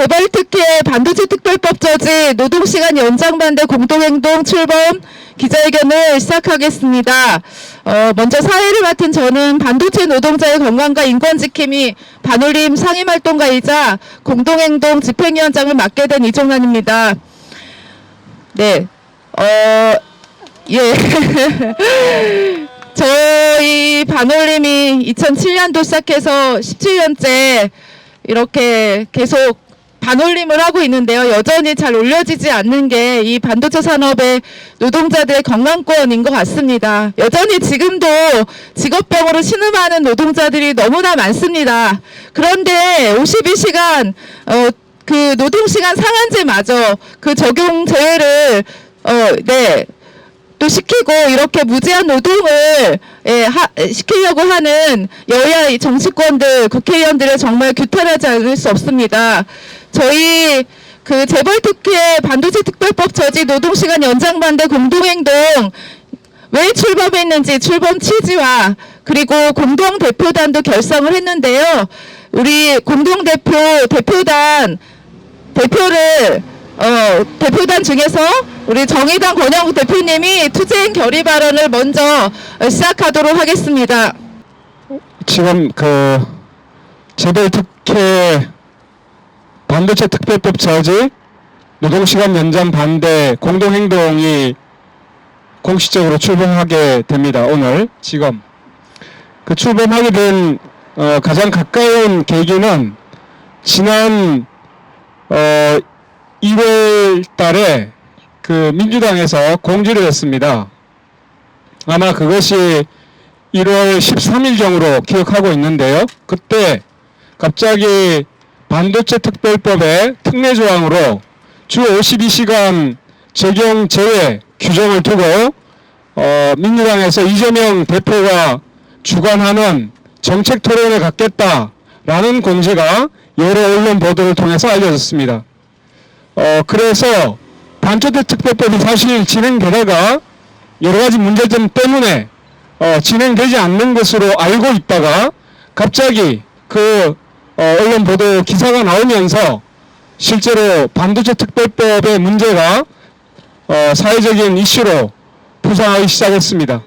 재벌특혜 반도체 특별법 저지 노동시간 연장 반대 공동행동 출범 기자회견을 시작하겠습니다. 먼저 사회를 맡은 저는 반도체 노동자의 건강과 인권 지킴이 반올림 상임활동가이자 공동행동 집행위원장을 맡게 된 이종란입니다. 네, 예. 저희 반올림이 2007년도 시작해서 17년째 이렇게 계속 반올림을 하고 있는데요. 여전히 잘 올려지지 않는 게 이 반도체 산업의 노동자들의 건강권인 것 같습니다. 여전히 지금도 직업병으로 신음하는 노동자들이 너무나 많습니다. 그런데 52시간 그 노동시간 상한제마저 그 적용 제외를 또 시키고 이렇게 무제한 노동을 시키려고 하는 여야 정치권들, 국회의원들을 정말 규탄하지 않을 수 없습니다. 저희 그 재벌특혜 반도체 특별법 저지 노동시간 연장 반대 공동행동 왜 출범했는지 출범 취지와 그리고 공동대표단도 결성을 했는데요. 우리 공동대표단 중에서 우리 정의당 권영국 대표님이 투쟁 결의 발언을 먼저 시작하도록 하겠습니다. 지금 그 재벌특혜 반도체 특별법 저지 노동시간 연장 반대 공동행동이 공식적으로 출범하게 됩니다. 오늘 지금 그 출범하게 된 가장 가까운 계기는 지난 2월 달에 그 민주당에서 공지를 했습니다. 아마 그것이 1월 13일경으로 기억하고 있는데요. 그때 갑자기 반도체 특별법의 특례 조항으로 주 52시간 적용 제외 규정을 두고 민주당에서 이재명 대표가 주관하는 정책 토론을 갖겠다라는 공지가 여러 언론 보도를 통해서 알려졌습니다. 그래서 반도체 특별법이 사실 진행되다가 여러 가지 문제점 때문에 진행되지 않는 것으로 알고 있다가 갑자기 그 언론 보도 기사가 나오면서 실제로 반도체 특별법의 문제가 사회적인 이슈로 부상하기 시작했습니다.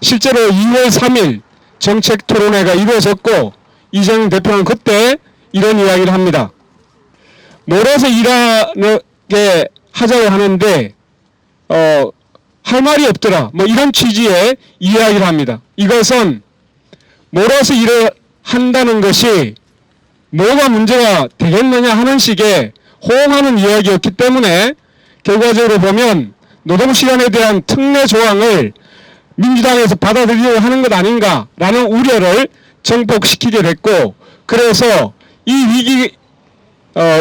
실제로 2월 3일 정책 토론회가 이루어졌고 이재명 대표는 그때 이런 이야기를 합니다. 몰아서 일하게 하자고 하는데 할 말이 없더라. 뭐 이런 취지의 이야기를 합니다. 이것은 몰아서 일을 한다는 것이 뭐가 문제가 되겠느냐 하는 식의 호응하는 이야기였기 때문에 결과적으로 보면 노동시간에 대한 특례 조항을 민주당에서 받아들이려고 하는 것 아닌가라는 우려를 정복시키게 됐고, 그래서 이 위기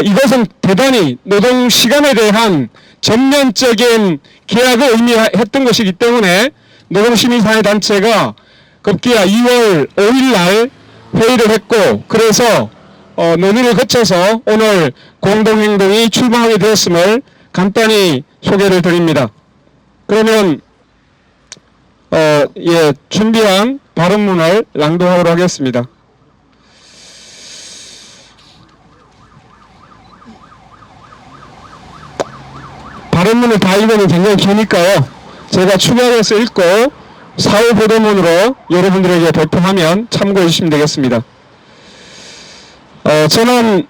이것은 대단히 노동시간에 대한 전면적인 계약을 의미했던 것이기 때문에 노동시민사회단체가 급기야 2월 5일 날 회의를 했고, 그래서 논의를 거쳐서 오늘 공동행동이 출범하게 되었음을 간단히 소개를 드립니다. 그러면 준비한 발언문을 낭독하도록 하겠습니다. 발언문을 다 읽으면 굉장히 기니까요. 제가 추가해서 읽고 사후 보도문으로 여러분들에게 발표하면 참고해 주시면 되겠습니다. 저는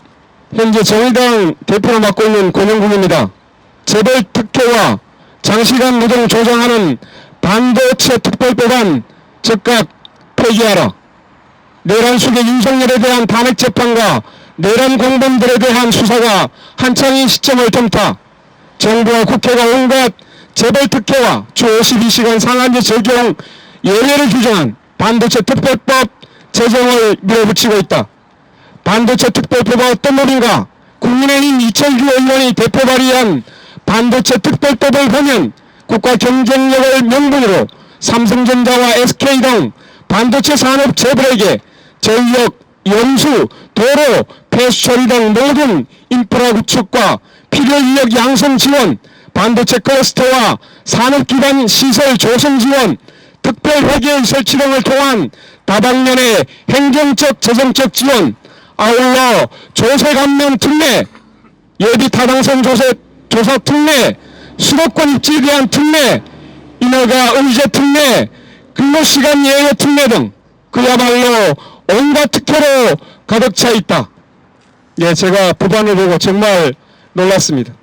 현재 정의당 대표로 맡고 있는 권영국입니다. 재벌특혜와 장시간 노동 조장하는 반도체 특별법안 즉각 폐기하라. 내란 수괴 윤석열에 대한 탄핵 재판과 내란 공범들에 대한 수사가 한창인 시점을 틈타 정부와 국회가 온갖 재벌특혜와 주 52시간 상한제 적용 예외를 규정한 반도체 특별법 제정을 밀어붙이고 있다. 반도체 특별법은 어떤 법인가? 국민의힘 이철규 의원이 대표 발의한 반도체 특별법을 보면 국가 경쟁력을 명분으로 삼성전자와 SK 등 반도체 산업 재벌에게 전력, 연수, 도로, 폐수 처리 등 모든 인프라 구축과 필요 인력 양성 지원, 반도체 클러스터와 산업기반 시설 조성 지원, 특별회계의 설치 등을 통한 다방면의 행정적, 재정적 지원, 아울러 조세 감면 특례, 예비 타당성 조사 특례, 수도권 입지에 대한 특례, 인허가 의제 특례, 근로시간 예외 특례 등 그야말로 온갖 특혜로 가득 차 있다. 예, 제가 법안을 보고 정말 놀랐습니다.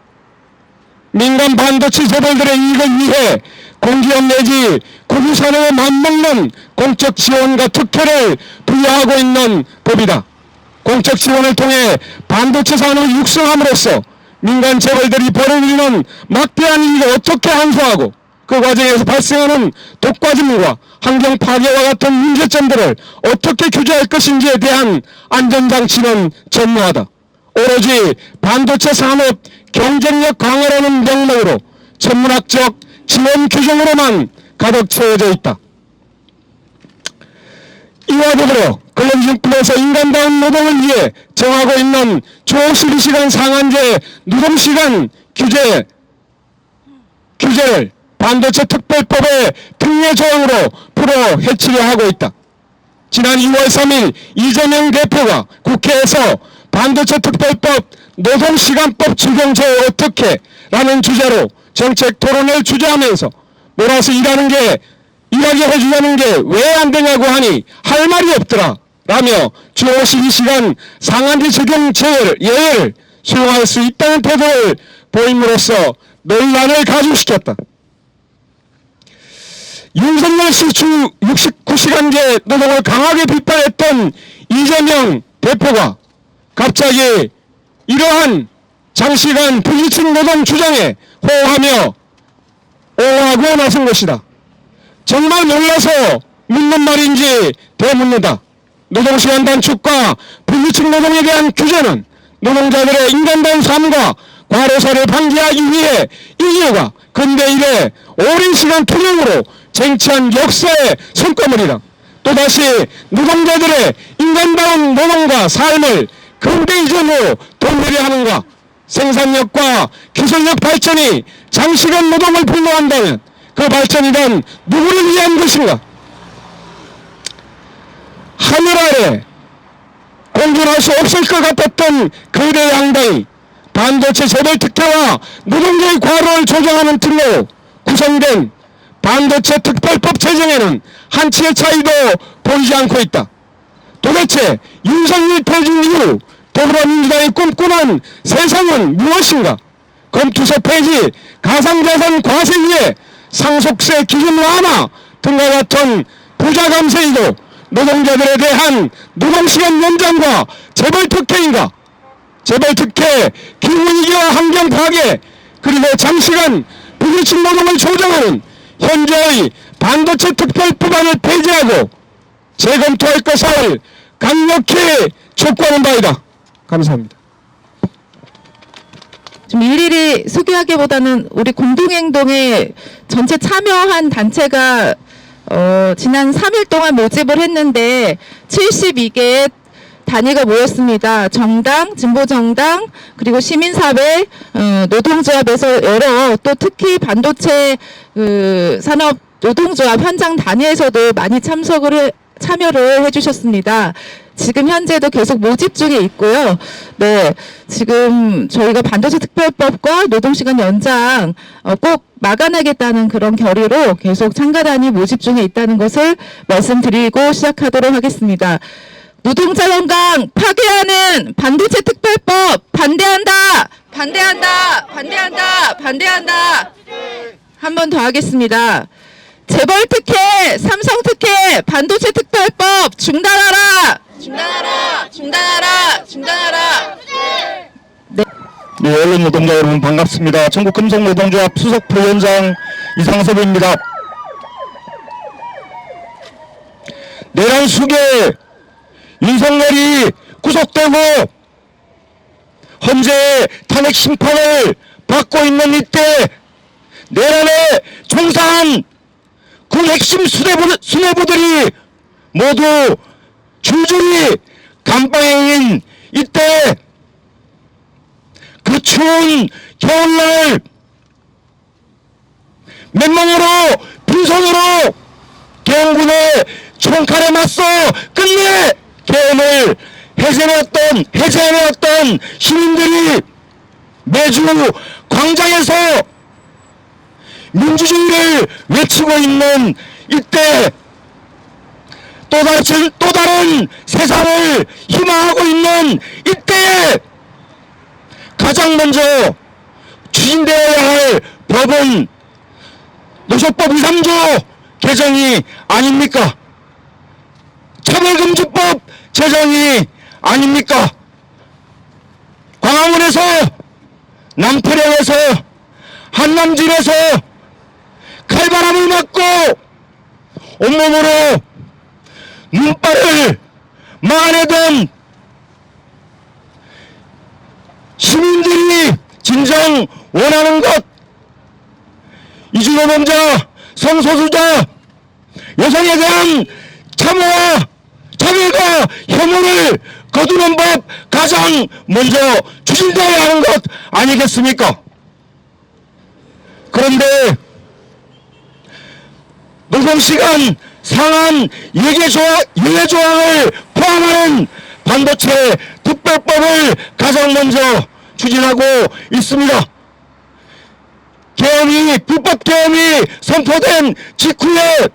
민간 반도체 재벌들의 이익을 위해 공기업 내지 국유산업에 맞먹는 공적 지원과 특혜를 부여하고 있는 법이다. 공적 지원을 통해 반도체 산업을 육성함으로써 민간 재벌들이 벌어들이는 막대한 이익을 어떻게 환수하고 그 과정에서 발생하는 독과점과 환경 파괴와 같은 문제점들을 어떻게 규제할 것인지에 대한 안전장치는 전무하다. 오로지 반도체 산업 경쟁력 강화라는 명목으로 천문학적 지원 규정으로만 가득 채워져 있다. 이와 더불어 근로기준법에서 인간다운 노동을 위해 정하고 있는 주 12시간 상한제 노동시간 규제를 반도체 특별법의 특례 조항으로 풀어 해치려 하고 있다. 지난 2월 3일 이재명 대표가 국회에서 반도체 특별법 노동시간법 적용제 어떻게? 라는 주제로 정책 토론을 주재하면서 몰아서 일하게 해주자는 게 왜 안 되냐고 하니 할 말이 없더라 라며 주 52시간 상한제 적용 예외를 수용할 수 있다는 태도를 보임으로써 논란을 가중시켰다. 윤석열 씨 주 69시간제 노동을 강하게 비판했던 이재명 대표가 갑자기 이러한 장시간 불규칙 노동 주장에 호응하며 옹호하고 나선 것이다. 정말 몰라서 묻는 말인지 되묻는다. 노동시간 단축과 불규칙 노동에 대한 규제는 노동자들의 인간다운 삶과 과로사를 방지하기 위해 인류가 근대 이래 오랜 시간 투쟁으로 쟁취한 역사의 성과물이다. 또다시 노동자들의 인간다운 노동과 삶을 근대 이전으로 돌리려 하는가? 생산력과 기술력 발전이 장시간 노동을 불허한다면 그 발전이 단 누구를 위한 것인가? 하늘 아래 공존할 수 없을 것 같았던 거대 양당이 반도체 재벌 특혜와 노동자의 과로를 조정하는 틀로 구성된 반도체 특별법 제정에는 한치의 차이도 보이지 않고 있다. 도대체 윤석열 퇴진 이후 더불어민주당이 꿈꾸는 세상은 무엇인가? 검투세 폐지, 가상자산 과세위에 상속세 기준 완화 등과 같은 부자 감세이도 노동자들에 대한 노동시간 연장과 재벌 특혜인가? 재벌 특혜, 기후위기와 환경 파괴, 그리고 장시간 불규칙 노동을 조정하는 현재의 반도체 특별법안을 폐지하고 재검토할 것을 강력히 촉구하는 바이다. 감사합니다. 좀 일일이 소개하기보다는 우리 공동행동에 전체 참여한 단체가 지난 3일 동안 모집을 했는데 72개의 단위가 모였습니다. 정당, 진보정당, 그리고 시민사회, 노동조합에서 여러 또 특히 반도체 산업 노동조합 현장 단위에서도 많이 참여를 해주셨습니다. 지금 현재도 계속 모집 중에 있고요. 네, 지금 저희가 반도체 특별법과 노동시간 연장 꼭 막아내겠다는 그런 결의로 계속 참가단이 모집 중에 있다는 것을 말씀드리고 시작하도록 하겠습니다. 노동자 건강 파괴하는 반도체 특별법 반대한다! 반대한다! 반대한다! 반대한다! 한 번 더 하겠습니다. 재벌 특혜, 삼성 특혜, 반도체 특별법 중단하라! 중단하라! 중단하라! 중단하라! 네. 네, 언론 노동자 여러분 반갑습니다. 전국 금속 노동조합 수석 부위원장 이상섭입니다. 내란 수계 윤석열이 구속되고 헌재 탄핵 심판을 받고 있는 이때 내란에 종사한 군 핵심 수뇌부들이 모두 줄줄이 감방해인 이때 그 추운 겨울날 맨몸으로 빈손으로 개헌군의 총칼에 맞서 끝내 개헌을 해제해내었던 시민들이 매주 광장에서 민주주의를 외치고 있는 이때 또 다른 세상을 희망하고 있는 이때에 가장 먼저 추진되어야 할 법은 노조법 2, 3조 개정이 아닙니까? 차별금지법 제정이 아닙니까? 광화문에서, 남태령에서, 한남진에서 칼바람을 맞고 온몸으로 눈발을 막아내던 시민들이 진정 원하는 것, 이주노동자, 성소수자, 여성에 대한 참호와 차별과 혐오를 거두는 법 가장 먼저 추진되어야 하는 것 아니겠습니까? 그런데 노동시간 상한 예외조항을 포함하는 반도체 특별법을 가장 먼저 추진하고 있습니다. 불법 계엄이 선포된 직후에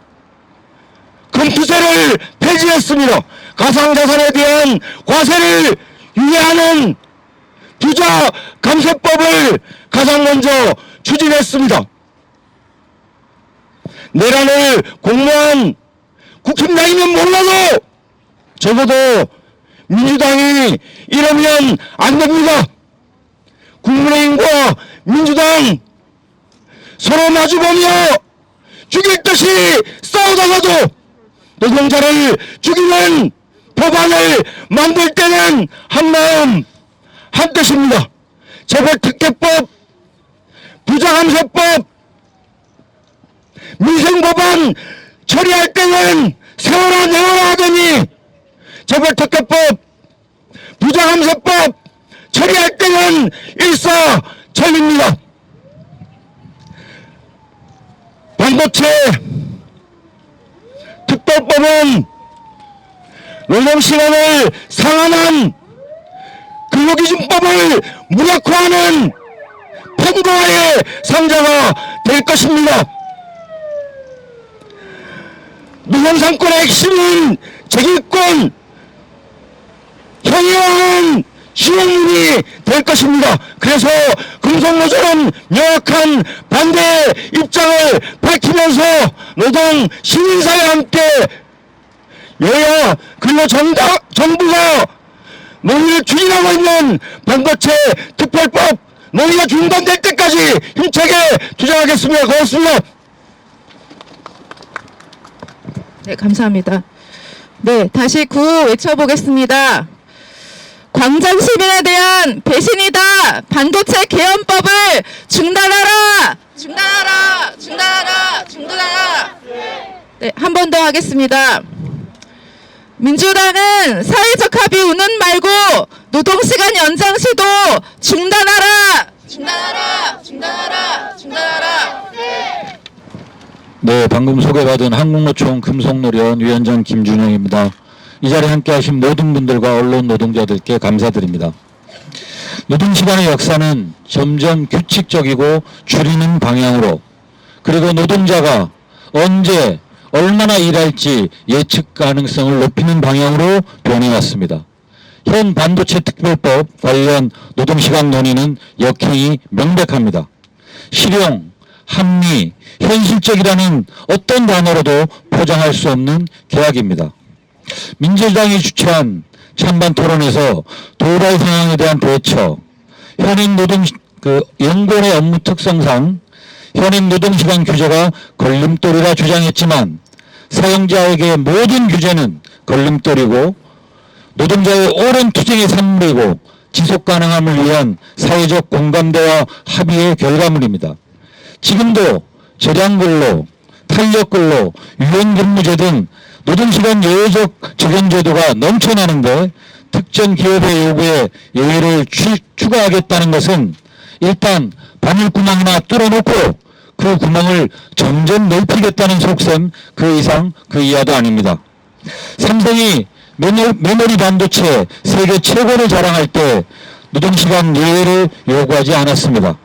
금투세를 폐지했습니다. 가상자산에 대한 과세를 유예하는 부자 감세법을 가장 먼저 추진했습니다. 내란을 공모한 국힘당이면 몰라도 적어도 민주당이 이러면 안 됩니다. 국민의힘과 민주당 서로 마주보며 죽일 듯이 싸우다가도 노동자를 죽이는 법안을 만들 때는 한마음 한뜻입니다. 재벌특혜법, 부자감세법, 민생법안 처리할 때는 세워라 내워라 하더니 재벌특혜법, 부자감세법 처리할 때는 일사천리입니다. 반도체 특별법은 노동시간을 상한한 근로기준법을 무력화하는 판도라의 상자가 될 것입니다. 노동상권의 핵심은 제기권, 형이와는 시행문이 될 것입니다. 그래서 금속노조는 명확한 반대 입장을 밝히면서 노동 시민사회와 함께 여야 근로정부가 논의를 추진하고 있는 반도체 특별법 논의가 중단될 때까지 힘차게 주장하겠습니다. 고맙습니다. 네, 감사합니다. 네, 다시 구호 외쳐보겠습니다. 광장 시민에 대한 배신이다. 반도체 개헌법을 중단하라. 중단하라. 중단하라. 중단하라. 네, 한 번 더 하겠습니다. 민주당은 사회적 합의 운운 말고 노동시간 연장 시도 중단하라. 중단하라. 중단하라. 중단하라. 네, 방금 소개받은 한국노총 금속노련 위원장 김준영입니다. 이 자리에 함께하신 모든 분들과 언론 노동자들께 감사드립니다. 노동시간의 역사는 점점 규칙적이고 줄이는 방향으로, 그리고 노동자가 언제 얼마나 일할지 예측 가능성을 높이는 방향으로 변해왔습니다. 현 반도체 특별법 관련 노동시간 논의는 역행이 명백합니다. 실용, 합리, 현실적이라는 어떤 단어로도 포장할 수 없는 계약입니다. 민주당이 주최한 찬반 토론에서 도달 상황에 대한 대처, 현행 연구원의 업무 특성상 현행 노동시간 규제가 걸림돌이라 주장했지만 사용자에게 모든 규제는 걸림돌이고 노동자의 오랜 투쟁의 산물이고 지속가능함을 위한 사회적 공감대와 합의의 결과물입니다. 지금도 재량근로, 탄력근로, 유연근무제 등 노동시간 예외적 적용제도가 넘쳐나는데 특정 기업의 요구에 예외를 추가하겠다는 것은 일단 바늘구멍이나 뚫어놓고 그 구멍을 점점 넓히겠다는 속셈, 그 이상 그 이하도 아닙니다. 삼성이 메모리 반도체 세계 최고를 자랑할 때 노동시간 예외를 요구하지 않았습니다.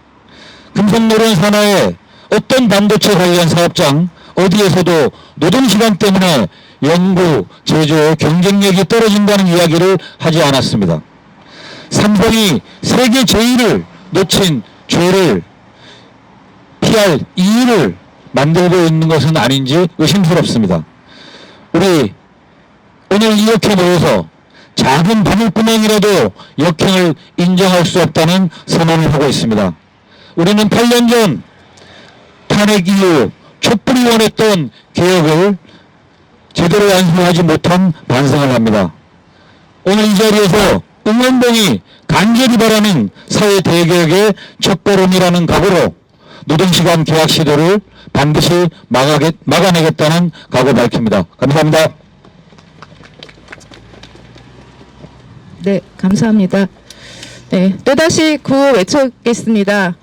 금속노련 산하의 어떤 반도체 관련 사업장 어디에서도 노동시간 때문에 연구, 제조의 경쟁력이 떨어진다는 이야기를 하지 않았습니다. 삼성이 세계 제일을 놓친 죄를 피할 이유를 만들고 있는 것은 아닌지 의심스럽습니다. 우리 오늘 이렇게 모여서 작은 바늘구멍이라도 역행을 인정할 수 없다는 선언을 하고 있습니다. 우리는 8년 전 탄핵 이후 촛불이 원했던 개혁을 제대로 완수하지 못한 반성을 합니다. 오늘 이 자리에서 응원봉이 간절히 바라는 사회 대개혁의 첫걸음이라는 각오로 노동시간 개혁 시도를 반드시 막아내겠다는 각오 밝힙니다. 감사합니다. 네, 감사합니다. 네, 또다시 구호 외쳐겠습니다.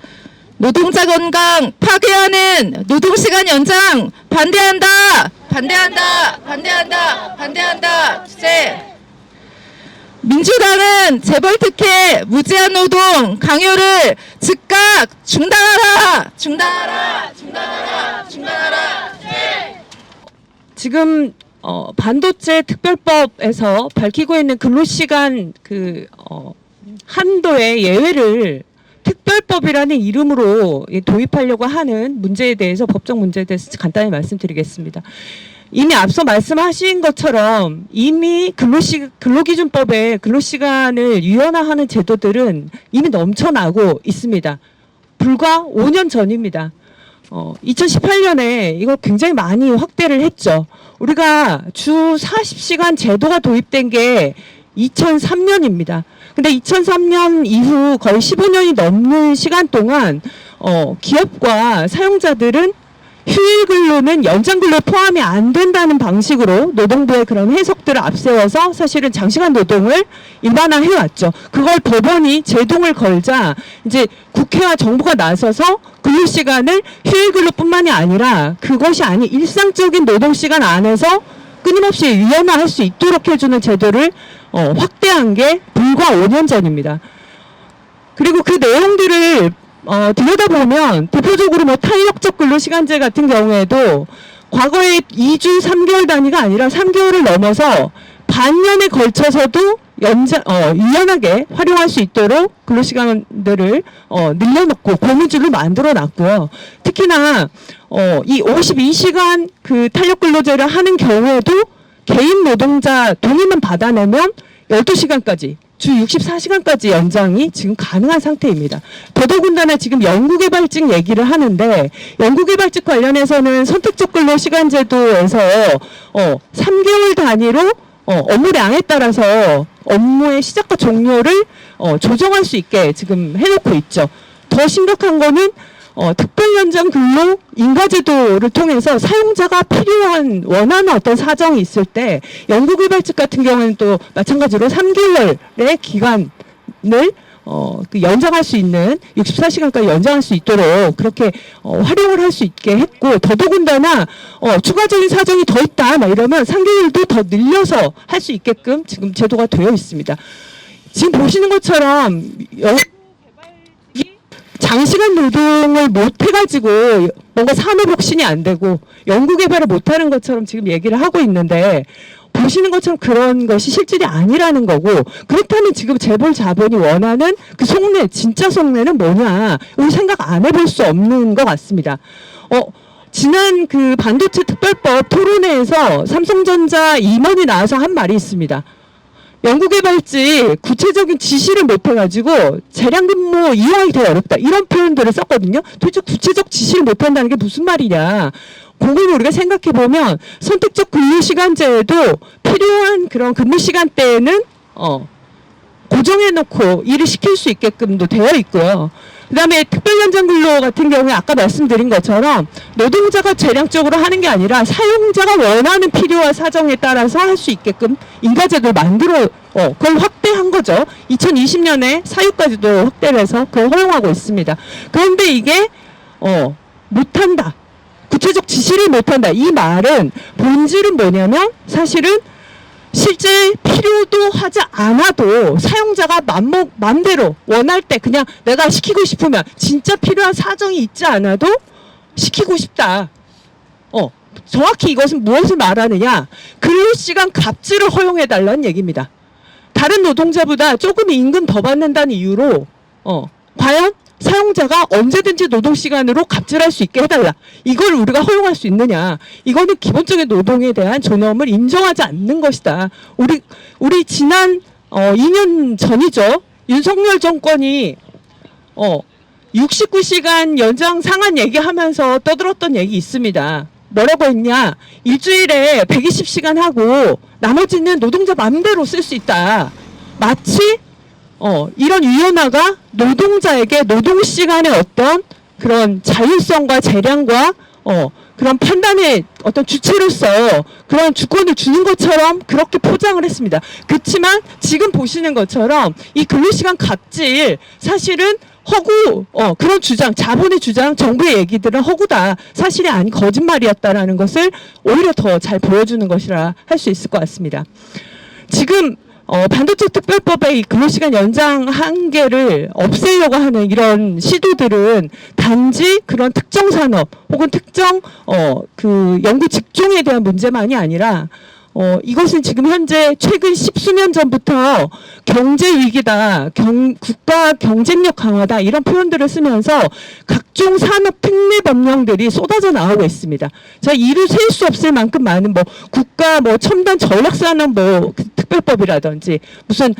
노동자 건강 파괴하는 노동시간 연장 반대한다! 반대한다! 반대한다! 반대한다! 주제! 민주당은 재벌특혜 무제한 노동 강요를 즉각 중단하라! 중단하라! 중단하라! 중단하라! 주제! 지금 반도체 특별법에서 밝히고 있는 근로시간 한도의 예외를 특별법이라는 이름으로 도입하려고 하는 문제에 대해서 법적 문제에 대해서 간단히 말씀드리겠습니다. 이미 앞서 말씀하신 것처럼 이미 근로기준법에 근로시간을 유연화하는 제도들은 이미 넘쳐나고 있습니다. 불과 5년 전입니다. 2018년에 이걸 굉장히 많이 확대를 했죠. 우리가 주 40시간 제도가 도입된 게 2003년입니다. 근데 2003년 이후 거의 15년이 넘는 시간 동안 기업과 사용자들은 휴일 근로는 연장 근로에 포함이 안 된다는 방식으로 노동부의 그런 해석들을 앞세워서 사실은 장시간 노동을 일반화해 왔죠. 그걸 법원이 제동을 걸자 이제 국회와 정부가 나서서 근로시간을 휴일 근로뿐만이 아니라 그것이 아닌 일상적인 노동시간 안에서 끊임없이 유연화할 수 있도록 해주는 제도를 확대한 게 불과 5년 전입니다. 그리고 그 내용들을 들여다보면 대표적으로 뭐 탄력적 근로시간제 같은 경우에도 과거에 2주 3개월 단위가 아니라 3개월을 넘어서 반년에 걸쳐서도 유연하게 활용할 수 있도록 근로시간들을 늘려놓고 고무줄을 만들어 놨고요. 특히나 이 52시간 그 탄력 근로제를 하는 경우에도 개인 노동자 동의만 받아내면 12시간까지 주 64시간까지 연장이 지금 가능한 상태입니다. 더더군다나 지금 연구개발직 얘기를 하는데 연구개발직 관련해서는 선택적 근로시간제도에서 3개월 단위로 업무량에 따라서 업무의 시작과 종료를 조정할 수 있게 지금 해놓고 있죠. 더 심각한 거는 특별연장 근로 인가제도를 통해서 사용자가 필요한 원하는 어떤 사정이 있을 때 연구개발직 같은 경우는 또 마찬가지로 3개월의 기간을 연장할 수 있는 64시간까지 연장할 수 있도록 그렇게 활용을 할 수 있게 했고 더더군다나 추가적인 사정이 더 있다 막 이러면 3개월도 더 늘려서 할 수 있게끔 지금 제도가 되어 있습니다. 지금 보시는 것처럼 장시간 노동을 못 해가지고 뭔가 산업 혁신이 안 되고 연구개발을 못하는 것처럼 지금 얘기를 하고 있는데 보시는 것처럼 그런 것이 실질이 아니라는 거고 그렇다면 지금 재벌 자본이 원하는 그 속내 진짜 속내는 뭐냐 이걸 생각 안 해볼 수 없는 것 같습니다. 지난 그 반도체 특별법 토론회에서 삼성전자 임원이 나와서 한 말이 있습니다. 연구개발직 구체적인 지시를 못해가지고 재량근무 이용하기 되게 어렵다. 이런 표현들을 썼거든요. 도대체 구체적 지시를 못한다는 게 무슨 말이냐. 그걸 우리가 생각해보면 선택적 근로시간제에도 필요한 그런 근무시간대에는 고정해놓고 일을 시킬 수 있게끔도 되어 있고요. 그 다음에 특별연장 근로 같은 경우에 아까 말씀드린 것처럼 노동자가 재량적으로 하는 게 아니라 사용자가 원하는 필요와 사정에 따라서 할 수 있게끔 인가제도를 만들어 그걸 확대한 거죠. 2020년에 사유까지도 확대를 해서 그걸 허용하고 있습니다. 그런데 이게 못한다. 구체적 지시를 못한다. 이 말은 본질은 뭐냐면 사실은 실제 필요도 하지 않아도 사용자가 맘대로 원할 때 그냥 내가 시키고 싶으면 진짜 필요한 사정이 있지 않아도 시키고 싶다. 정확히 이것은 무엇을 말하느냐? 근로시간 갑질을 허용해달라는 얘기입니다. 다른 노동자보다 조금 임금 더 받는다는 이유로 과연 사용자가 언제든지 노동시간으로 갑질할 수 있게 해달라. 이걸 우리가 허용할 수 있느냐. 이거는 기본적인 노동에 대한 존엄을 인정하지 않는 것이다. 우리 지난 2년 전이죠. 윤석열 정권이 69시간 연장 상한 얘기하면서 떠들었던 얘기 있습니다. 뭐라고 했냐. 일주일에 120시간 하고 나머지는 노동자 마음대로 쓸 수 있다. 마치 이런 위원화가 노동자에게 노동시간의 어떤 그런 자율성과 재량과 그런 판단의 어떤 주체로서 그런 주권을 주는 것처럼 그렇게 포장을 했습니다. 그렇지만 지금 보시는 것처럼 이 근로시간 갑질 사실은 허구, 그런 주장, 자본의 주장, 정부의 얘기들은 허구다. 사실이 아닌 거짓말이었다라는 것을 오히려 더 잘 보여주는 것이라 할 수 있을 것 같습니다. 지금 반도체 특별법의 이 근로시간 연장 한계를 없애려고 하는 이런 시도들은 단지 그런 특정 산업 혹은 특정 그 연구 직종에 대한 문제만이 아니라 이것은 지금 현재 최근 10수년 전부터 경제 위기다, 국가 경쟁력 강화다 이런 표현들을 쓰면서 각종 산업 특례 법령들이 쏟아져 나오고 있습니다. 제가 이루 셀 수 없을 만큼 많은 국가 첨단 전략산업 특별법이라든지 무슨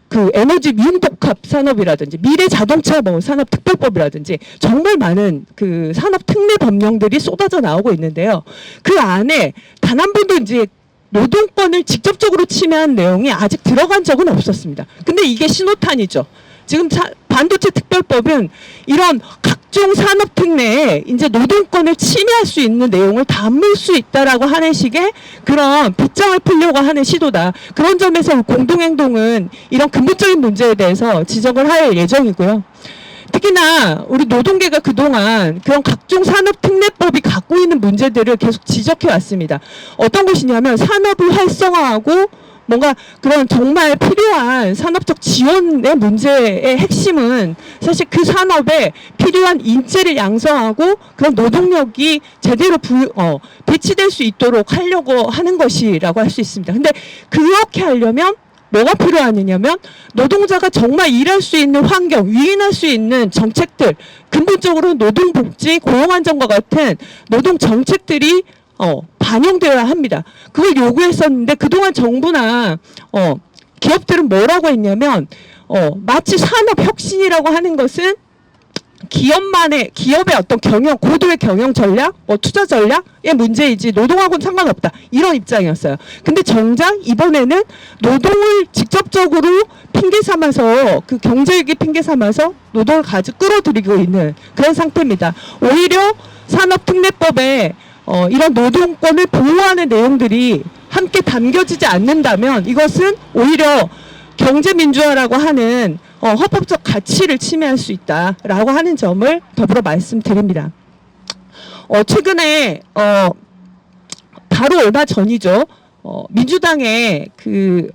그 에너지 미융복합 산업이라든지 미래 자동차 산업 특별법이라든지 정말 많은 그 산업 특례 법령들이 쏟아져 나오고 있는데요. 그 안에 단 한 번도 이제 노동권을 직접적으로 침해한 내용이 아직 들어간 적은 없었습니다. 근데 이게 신호탄이죠. 지금 반도체 특별법은 이런 각종 산업 특례에 이제 노동권을 침해할 수 있는 내용을 담을 수 있다라고 하는 식의 그런 빗장을 풀려고 하는 시도다. 그런 점에서 공동행동은 이런 근본적인 문제에 대해서 지적을 할 예정이고요. 특히나 우리 노동계가 그동안 그런 각종 산업특례법이 갖고 있는 문제들을 계속 지적해 왔습니다. 어떤 것이냐면 산업을 활성화하고 뭔가 그런 정말 필요한 산업적 지원의 문제의 핵심은 사실 그 산업에 필요한 인재를 양성하고 그런 노동력이 제대로 배치될 수 있도록 하려고 하는 것이라고 할 수 있습니다. 근데 그렇게 하려면 뭐가 필요하느냐면 노동자가 정말 일할 수 있는 환경, 유인할 수 있는 정책들, 근본적으로 노동복지, 고용안정과 같은 노동 정책들이 반영되어야 합니다. 그걸 요구했었는데 그동안 정부나 기업들은 뭐라고 했냐면 마치 산업혁신이라고 하는 것은 기업의 어떤 고도의 경영 전략, 투자 전략의 문제이지 노동하고는 상관없다. 이런 입장이었어요. 근데 정작 이번에는 노동을 직접적으로 핑계 삼아서 그 경제위기 핑계 삼아서 노동을 끌어들이고 있는 그런 상태입니다. 오히려 산업특례법에 이런 노동권을 보호하는 내용들이 함께 담겨지지 않는다면 이것은 오히려 경제민주화라고 하는 헌법적 가치를 침해할 수 있다라고 하는 점을 더불어 말씀드립니다. 최근에 바로 얼마 전이죠. 민주당의 그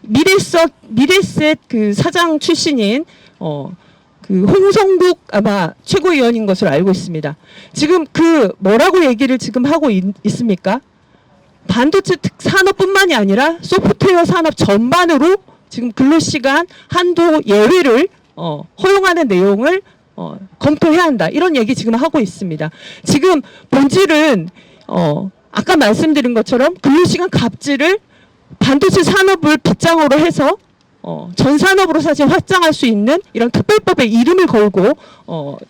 미래셋 그 사장 출신인 그 홍성국 아마 최고위원인 것으로 알고 있습니다. 지금 그 뭐라고 얘기를 지금 하고 있습니까? 반도체 산업뿐만이 아니라 소프트웨어 산업 전반으로 지금 근로시간 한도 예외를 허용하는 내용을 검토해야 한다. 이런 얘기 지금 하고 있습니다. 지금 본질은 아까 말씀드린 것처럼 근로시간 갑질을 반도체 산업을 빗장으로 해서 전 산업으로 사실 확장할 수 있는 이런 특별법의 이름을 걸고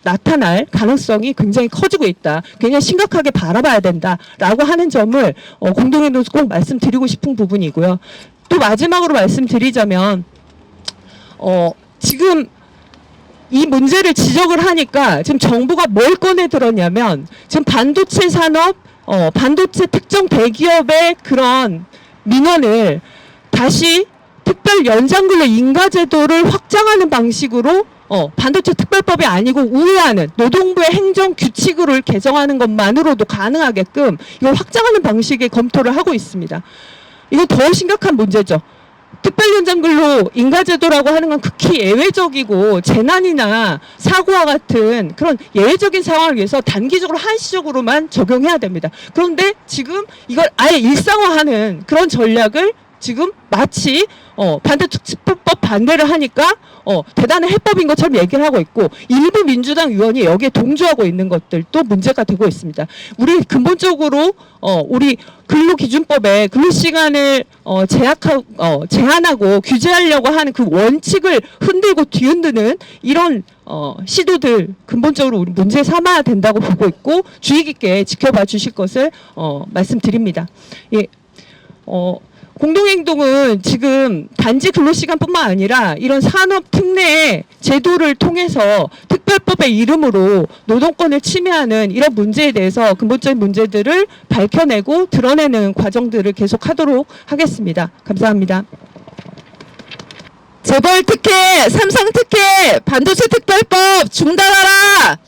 나타날 가능성이 굉장히 커지고 있다. 굉장히 심각하게 바라봐야 된다라고 하는 점을 공동행동에서 꼭 말씀드리고 싶은 부분이고요. 또 마지막으로 말씀드리자면 지금 이 문제를 지적을 하니까 지금 정부가 뭘 꺼내 들었냐면 지금 반도체 산업, 반도체 특정 대기업의 그런 민원을 다시 특별 연장근로 인가제도를 확장하는 방식으로 반도체 특별법이 아니고 우회하는 노동부의 행정 규칙으로 개정하는 것만으로도 가능하게끔 이걸 확장하는 방식의 검토를 하고 있습니다. 이건 더 심각한 문제죠. 특별연장근로 인가제도라고 하는 건 극히 예외적이고 재난이나 사고와 같은 그런 예외적인 상황을 위해서 단기적으로 한시적으로만 적용해야 됩니다. 그런데 지금 이걸 아예 일상화하는 그런 전략을 지금 마치 반대특집법 반대를 하니까 대단한 해법인 것처럼 얘기를 하고 있고 일부 민주당 의원이 여기에 동조하고 있는 것들도 문제가 되고 있습니다. 우리 근본적으로 우리 근로기준법에 근로시간을 제한하고 규제하려고 하는 그 원칙을 흔들고 뒤흔드는 이런 시도들 근본적으로 우리 문제 삼아야 된다고 보고 있고 주의 깊게 지켜봐 주실 것을 말씀드립니다. 예. 공동행동은 지금 단지 근로시간뿐만 아니라 이런 산업 특례 제도를 통해서 특별법의 이름으로 노동권을 침해하는 이런 문제에 대해서 근본적인 문제들을 밝혀내고 드러내는 과정들을 계속하도록 하겠습니다. 감사합니다. 재벌 특혜, 삼성 특혜, 반도체 특별법 중단하라!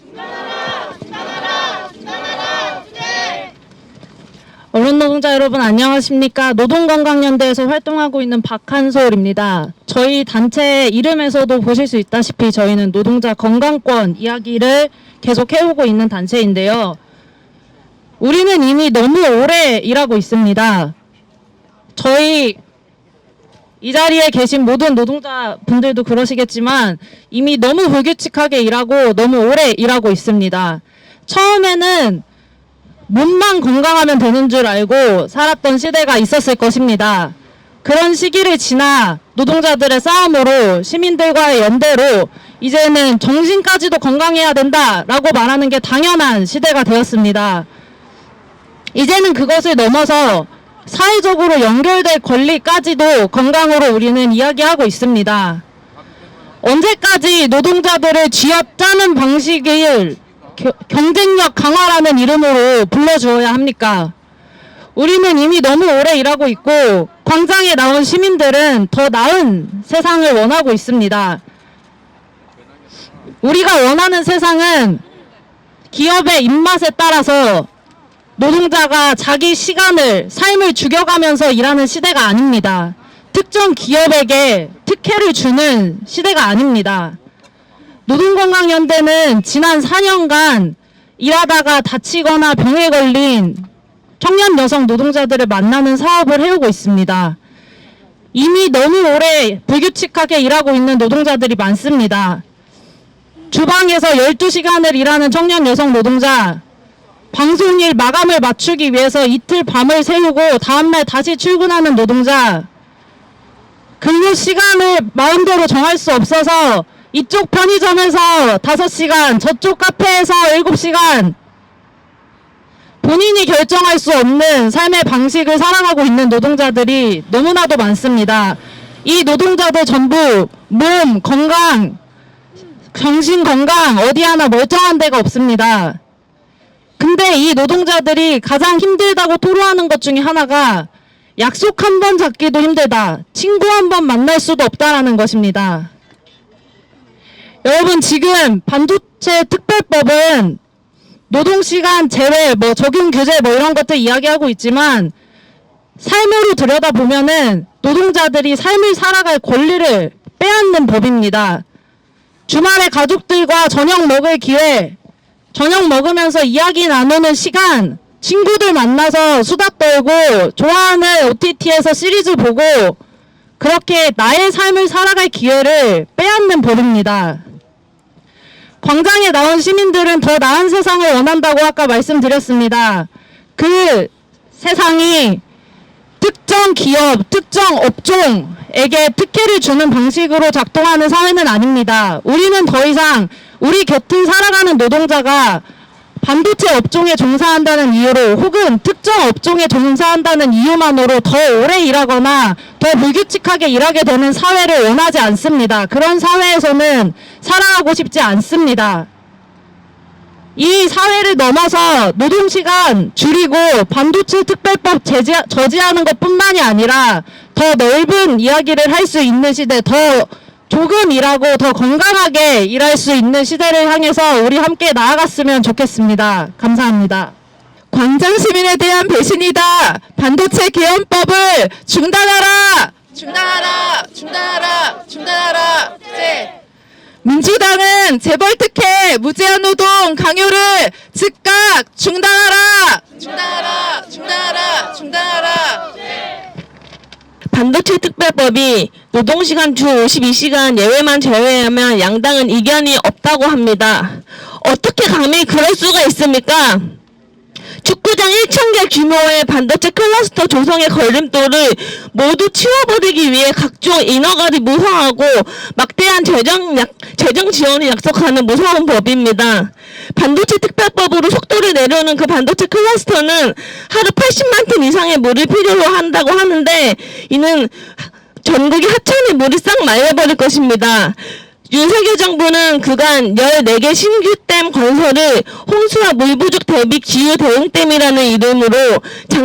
언론 노동자 여러분 안녕하십니까. 노동건강연대에서 활동하고 있는 박한솔입니다. 저희 단체 이름에서도 보실 수 있다시피 저희는 노동자 건강권 이야기를 계속 해오고 있는 단체인데요. 우리는 이미 너무 오래 일하고 있습니다. 저희 이 자리에 계신 모든 노동자분들도 그러시겠지만 이미 너무 불규칙하게 일하고 너무 오래 일하고 있습니다. 처음에는 몸만 건강하면 되는 줄 알고 살았던 시대가 있었을 것입니다. 그런 시기를 지나 노동자들의 싸움으로 시민들과의 연대로 이제는 정신까지도 건강해야 된다라고 말하는 게 당연한 시대가 되었습니다. 이제는 그것을 넘어서 사회적으로 연결될 권리까지도 건강으로 우리는 이야기하고 있습니다. 언제까지 노동자들을 쥐어짜는 방식을 경쟁력 강화라는 이름으로 불러주어야 합니까? 우리는 이미 너무 오래 일하고 있고 광장에 나온 시민들은 더 나은 세상을 원하고 있습니다. 우리가 원하는 세상은 기업의 입맛에 따라서 노동자가 자기 시간을, 삶을 죽여가면서 일하는 시대가 아닙니다. 특정 기업에게 특혜를 주는 시대가 아닙니다. 노동건강연대는 지난 4년간 일하다가 다치거나 병에 걸린 청년 여성 노동자들을 만나는 사업을 해오고 있습니다. 이미 너무 오래 불규칙하게 일하고 있는 노동자들이 많습니다. 주방에서 12시간을 일하는 청년 여성 노동자, 방송일 마감을 맞추기 위해서 이틀 밤을 새우고 다음날 다시 출근하는 노동자, 근로 시간을 마음대로 정할 수 없어서 이쪽 편의점에서 5시간, 저쪽 카페에서 7시간, 본인이 결정할 수 없는 삶의 방식을 살아가고 있는 노동자들이 너무나도 많습니다. 이 노동자들 전부 몸, 건강, 정신 건강 어디 하나 멀쩡한 데가 없습니다. 근데 이 노동자들이 가장 힘들다고 토로하는 것 중에 하나가 약속 한 번 잡기도 힘들다, 친구 한 번 만날 수도 없다라는 것입니다. 여러분, 지금 반도체 특별법은 노동시간 제외, 적용 규제 이런 것들 이야기하고 있지만 삶으로 들여다보면은 노동자들이 삶을 살아갈 권리를 빼앗는 법입니다. 주말에 가족들과 저녁 먹을 기회, 저녁 먹으면서 이야기 나누는 시간, 친구들 만나서 수다 떨고 좋아하는 OTT에서 시리즈 보고 그렇게 나의 삶을 살아갈 기회를 빼앗는 법입니다. 광장에 나온 시민들은 더 나은 세상을 원한다고 아까 말씀드렸습니다. 그 세상이 특정 기업, 특정 업종에게 특혜를 주는 방식으로 작동하는 사회는 아닙니다. 우리는 더 이상 우리 곁을 살아가는 노동자가 반도체 업종에 종사한다는 이유로 혹은 특정 업종에 종사한다는 이유만으로 더 오래 일하거나 더 불규칙하게 일하게 되는 사회를 원하지 않습니다. 그런 사회에서는 살아가고 싶지 않습니다. 이 사회를 넘어서 노동시간 줄이고 반도체 특별법 저지하는 것뿐만이 아니라 더 넓은 이야기를 할 수 있는 시대, 더 조금 일하고 더 건강하게 일할 수 있는 시대를 향해서 우리 함께 나아갔으면 좋겠습니다. 감사합니다. 광장 시민에 대한 배신이다. 반도체 개헌법을 중단하라. 중단하라. 중단하라. 중단하라. 민주당은 재벌특혜 무제한 노동 강요를 즉각 중단하라. 중단하라. 중단하라. 중단하라. 반도체 특별법이 노동시간 주 52시간 예외만 제외하면 양당은 이견이 없다고 합니다. 어떻게 감히 그럴 수가 있습니까? 축구장 1,000개 규모의 반도체 클러스터 조성의 걸림돌을 모두 치워버리기 위해 각종 인허가를 무효하고 막대한 재정 지원을 약속하는 무서운 법입니다. 반도체 특별법으로 속도를 내려는 그 반도체 클러스터는 하루 80만 톤 이상의 물을 필요로 한다고 하는데 이는 전국의 하천의 물이 싹 말려버릴 것입니다. 윤석열 정부는 그간 14개 신규 댐 건설을 홍수와 물 부족 대비 기후 대응댐이라는 이름으로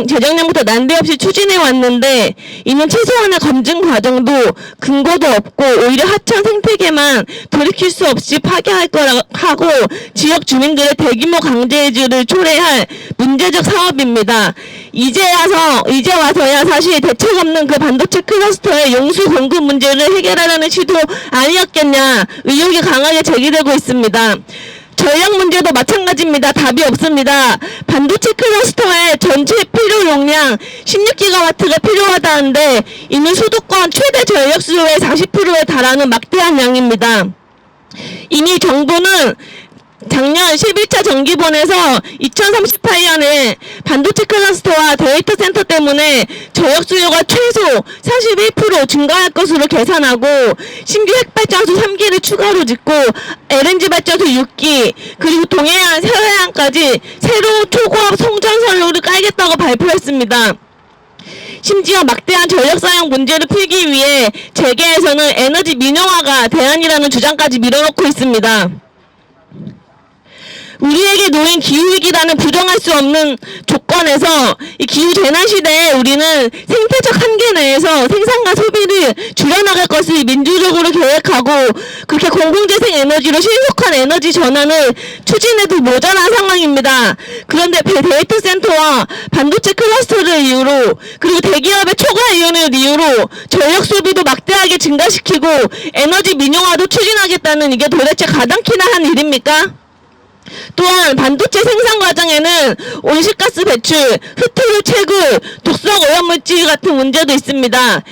재작년부터 난데없이 추진해 왔는데 이는 최소한의 검증 과정도 근거도 없고 오히려 하천 생태계만 돌이킬 수 없이 파괴할 거라고 하고 지역 주민들의 대규모 강제이주를 초래할 문제적 사업입니다. 이제 와서야 사실 대책 없는 그 반도체 클러스터의 용수 공급 문제를 해결하려는 시도 아니었겠냐 의혹이 강하게 제기되고 있습니다. 전력 문제도 마찬가지입니다. 답이 없습니다. 반도체 클러스터의 전체 필요 용량 16GW가 필요하다는데 이는 수도권 최대 전력 수요의 40%에 달하는 막대한 양입니다. 이미 정부는 작년 11차 정기본에서 2038년에 반도체 클러스터와 데이터 센터 때문에 전력 수요가 최소 41% 증가할 것으로 계산하고 신규 핵발전소 3기를 추가로 짓고 LNG 발전소 6기 그리고 동해안, 서해안까지 새로운 초고압 송전선로를 깔겠다고 발표했습니다. 심지어 막대한 전력 사용 문제를 풀기 위해 재계에서는 에너지 민영화가 대안이라는 주장까지 밀어넣고 있습니다. 우리에게 놓인 기후위기라는 부정할 수 없는 조건에서 이 기후재난 시대에 우리는 생태적 한계 내에서 생산과 소비를 줄여나갈 것을 민주적으로 계획하고 그렇게 공공재생 에너지로 신속한 에너지 전환을 추진해도 모자란 상황입니다. 그런데 데이터 센터와 반도체 클러스터를 이유로 그리고 대기업의 초과 이윤을 이유로 전력 소비도 막대하게 증가시키고 에너지 민영화도 추진하겠다는 이게 도대체 가당키나 한 일입니까? 또한 반도체 생산 과정에는 온실가스 배출, 흡토류 채굴, 독성 오염물질 같은 문제도 있습니다.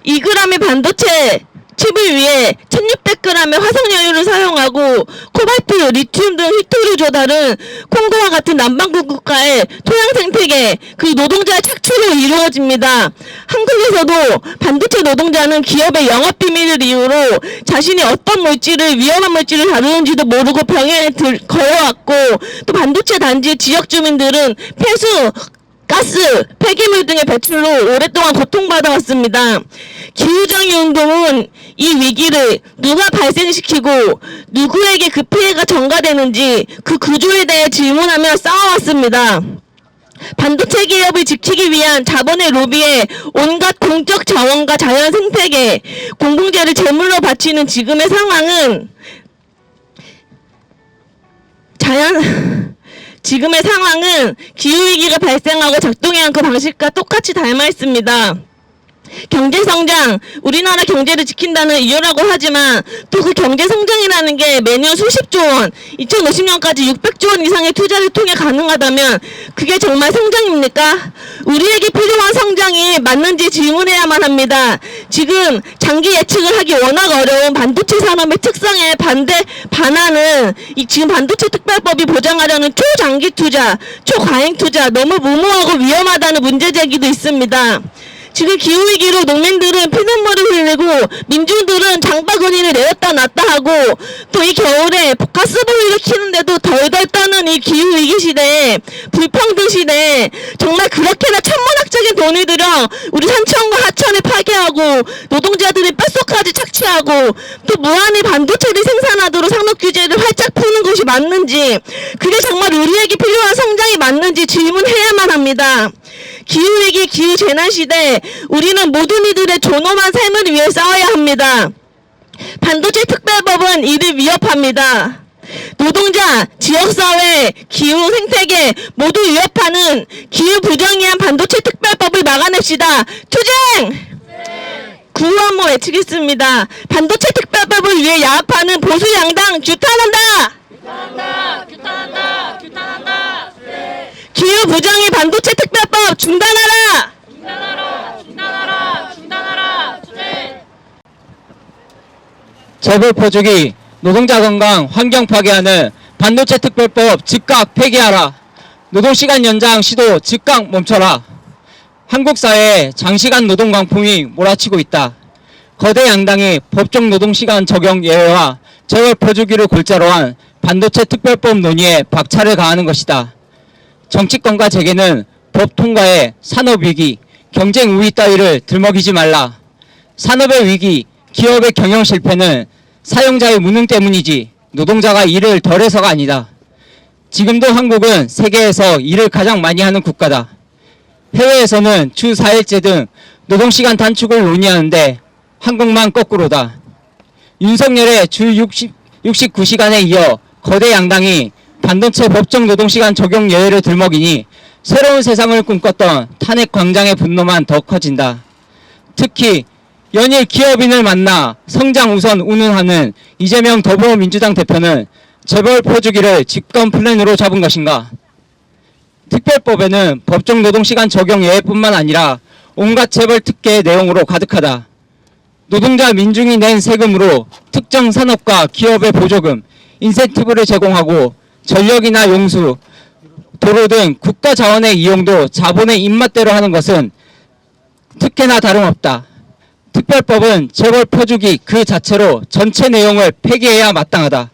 2g의 반도체 칩을 위해 1600g의 화석연료를 사용하고 코발트, 리튬 등 휘토류 조달은 콩고와 같은 남반구 국가의 토양 생태계 그리고 노동자의 착취로 이루어집니다. 한국에서도 반도체 노동자는 기업의 영업 비밀을 이유로 자신이 어떤 위험한 물질을 다루는지도 모르고 병에 걸어왔고 또 반도체 단지 지역 주민들은 폐수, 가스, 폐기물 등의 배출로 오랫동안 고통받아왔습니다. 기후정의 운동은 이 위기를 누가 발생시키고 누구에게 그 피해가 전가되는지 그 구조에 대해 질문하며 싸워왔습니다. 반도체 기업을 지키기 위한 자본의 로비에 온갖 공적 자원과 자연 생태계, 공공재를 제물로 바치는 지금의 상황은 지금의 상황은 기후위기가 발생하고 작동해야 한 그 방식과 똑같이 닮아 있습니다. 경제성장, 우리나라 경제를 지킨다는 이유라고 하지만 또 그 경제성장이라는 게 매년 수십조 원, 2050년까지 600조 원 이상의 투자를 통해 가능하다면 그게 정말 성장입니까? 우리에게 필요한 성장이 맞는지 질문해야만 합니다. 지금 장기 예측을 하기 워낙 어려운 반도체 산업의 특성에 반하는 지금 반도체 특별법이 보장하려는 초장기 투자, 초과잉 투자, 너무 무모하고 위험하다는 문제 제기도 있습니다. 지금 기후위기로 농민들은 피눈물을 흘리고 민중들은 장바구니를 내렸다 놨다 하고 또 이 겨울에 가스보일러 키는데도 덜덜 떠는 이 기후위기 시대에 불평등 시대에 정말 그렇게나 천문학적인 돈을 들여 우리 산천과 하천을 파괴하고 노동자들의 뼛속까지 착취하고 또 무한히 반도체를 생산하도록 상록규제를 활짝 푸는 것이 맞는지 그게 정말 우리에게 필요한 성장이 맞는지 질문해야만 합니다. 기후위기, 기후재난시대 우리는 모든 이들의 존엄한 삶을 위해 싸워야 합니다. 반도체 특별법은 이를 위협합니다. 노동자, 지역사회, 기후 생태계 모두 위협하는 기후 부정의한 반도체 특별법을 막아냅시다. 투쟁! 구호 한번 외치겠습니다. 반도체 특별법을 위해 야합하는 보수 양당 규탄한다! 규탄한다! 기후 부정의 반도체 특별법 중단하라! 재벌 퍼주기, 노동자 건강, 환경 파괴하는 반도체 특별법 즉각 폐기하라. 노동시간 연장 시도 즉각 멈춰라. 한국 사회에 장시간 노동 광풍이 몰아치고 있다. 거대 양당이 법정 노동시간 적용 예외와 재벌 퍼주기를 골자로 한 반도체 특별법 논의에 박차를 가하는 것이다. 정치권과 재계는 법 통과에 산업위기, 경쟁 우위 따위를 들먹이지 말라. 산업의 위기, 기업의 경영 실패는 사용자의 무능 때문이지 노동자가 일을 덜 해서가 아니다. 지금도 한국은 세계에서 일을 가장 많이 하는 국가다. 해외에서는 주 4일제 등 노동시간 단축을 논의하는데 한국만 거꾸로다. 윤석열의 주 69시간에 이어 거대 양당이 반도체 법정 노동시간 적용 예외를 들먹이니 새로운 세상을 꿈꿨던 탄핵 광장의 분노만 더 커진다. 특히 연일 기업인을 만나 성장 우선 운운하는 이재명 더불어민주당 대표는 재벌 퍼주기를 집권 플랜으로 잡은 것인가? 특별법에는 법정 노동시간 적용 예외뿐만 아니라 온갖 재벌 특혜의 내용으로 가득하다. 노동자 민중이 낸 세금으로 특정 산업과 기업의 보조금, 인센티브를 제공하고 전력이나 용수, 도로 등 국가 자원의 이용도 자본의 입맛대로 하는 것은 특혜나 다름없다. 특별법은 재벌 퍼주기 그 자체로 전체 내용을 폐기해야 마땅하다.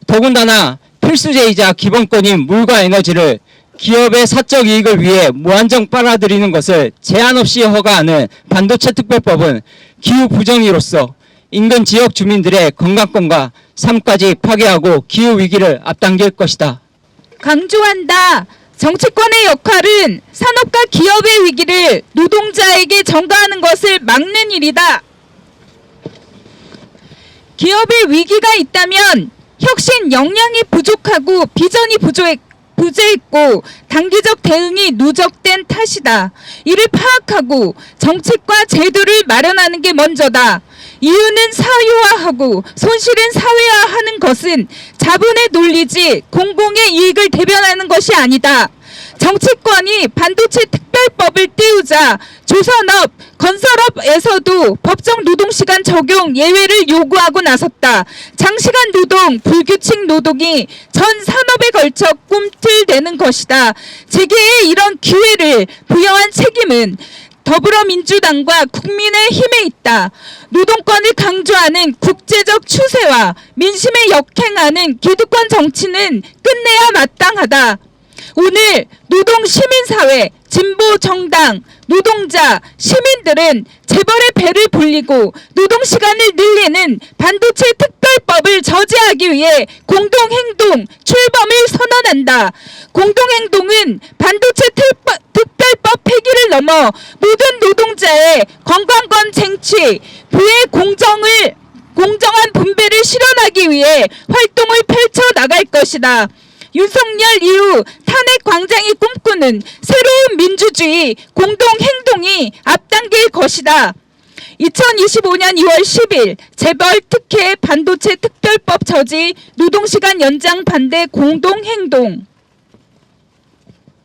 더군다나 필수제이자 기본권인 물과 에너지를 기업의 사적 이익을 위해 무한정 빨아들이는 것을 제한 없이 허가하는 반도체 특별법은 기후 부정의로서 인근 지역 주민들의 건강권과 삶까지 파괴하고 기후 위기를 앞당길 것이다. 강조한다. 정치권의 역할은 산업과 기업의 위기를 노동자에게 전가하는 것을 막는 일이다. 기업의 위기가 있다면 혁신 역량이 부족하고 비전이 부재했고 단기적 대응이 누적된 탓이다. 이를 파악하고 정책과 제도를 마련하는 게 먼저다. 이유는 사유화하고 손실은 사회화하는 것은 자본의 논리지 공공의 이익을 대변하는 것이 아니다. 정치권이 반도체 특별법을 띄우자 조선업, 건설업에서도 법정 노동시간 적용 예외를 요구하고 나섰다. 장시간 노동, 불규칙 노동이 전 산업에 걸쳐 꿈틀대는 것이다. 재계에 이런 기회를 부여한 책임은 더불어민주당과 국민의힘에 있다. 노동권을 강조하는 국제적 추세와 민심에 역행하는 기득권 정치는 끝내야 마땅하다. 오늘 노동시민사회, 진보정당, 노동자, 시민들은 재벌의 배를 불리고 노동시간을 늘리는 반도체 특별법을 저지하기 위해 공동행동, 출범을 선언한다. 공동행동은 반도체 특별법 폐기를 넘어 모든 노동자의 건강권 쟁취, 부의 공정한 분배를 실현하기 위해 활동을 펼쳐나갈 것이다. 윤석열 이후 탄핵 광장이 꿈꾸는 새로운 민주주의 공동행동이 앞당길 것이다. 2025년 2월 10일 재벌 특혜 반도체 특별법 저지 노동시간 연장 반대 공동행동.